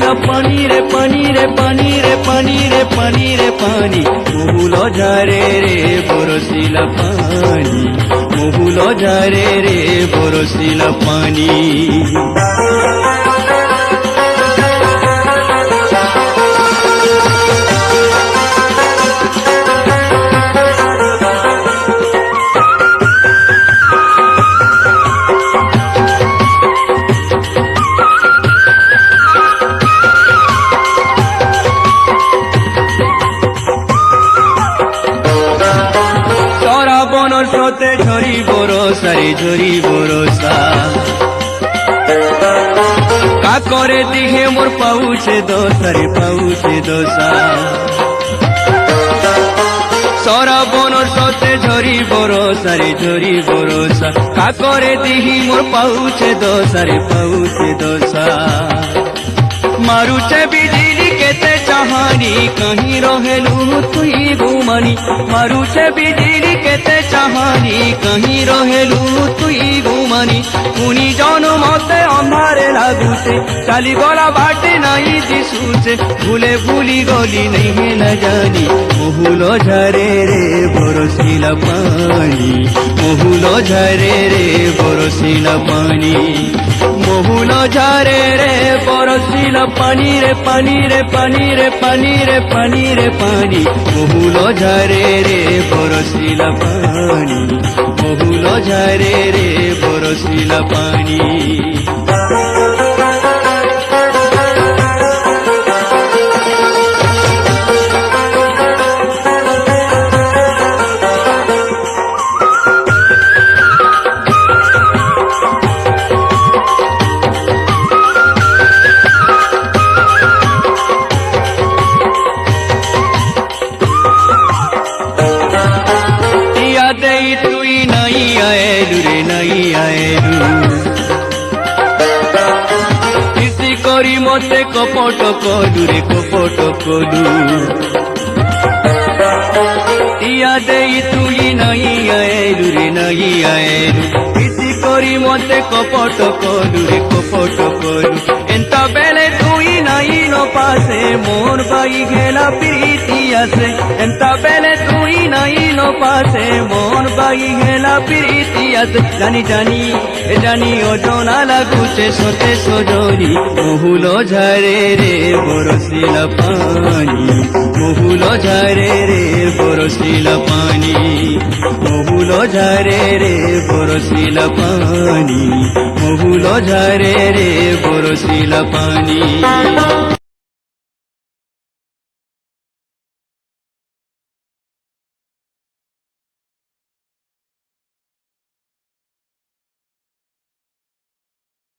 বরসিলা পানি রে পানি রে পানি রে পানি রে পানি রে পানি মহুল ঝরে রে বরসিলা পানি মহুল ঝরে রে বরসিলা পানি স্রোতে ঝরি বরসা রে ঝরি বরসা কাকরে দিহে মোর পাউছে দোষা রে পাউছে দোষা সরাবনর স্রোতে ঝরি বরসা রে ঝরি বরসা কাকরে দিহি মোর পাউছে দোষা রে পাউছে দোষা मारुचे बिजली केते चाहानी कहीं रहेलू तुई गुमानी मारुचे बिजली केते चाहानी कहीं रहेलू तुई गुमानी पुनी जन मते अंधारे लागुचे चाली गला बाटे नहीं दिसुचे भूले भूली गली नहीं न जानी महुल झरे रे बरसिला पानी महुल झरे रे बरसिला पानी महुल झरे रे बरसिला पानी रे पानी रे पानी रे पानी रे पानी रे पानी महुल झरे रे बरसिला पानी महुल झरे रे बरसिला पानी तुई नहीं आएलू रे नहीं आएलू किसी करी मते कपट कलू रे कपट कलू इया दे तुई नहीं आएलू रे नहीं आएलू किसी करी मते कपट कलू रे कपट कलू एंता बेले तुई नहीं नो पासे मोर बाई घेला प्रीति आसे एंता बेले तुई नहीं नो पासे मोर बाई घेला प्रीति आसे जानी जानी जानी ओजना लागुचे सोते सोजनी महुल झरे रे बरसिला पानी महुल झरे रे बरसिला पानी महुल झरे रे बरसिला पानी महुल झरे रे बरसिला पानी।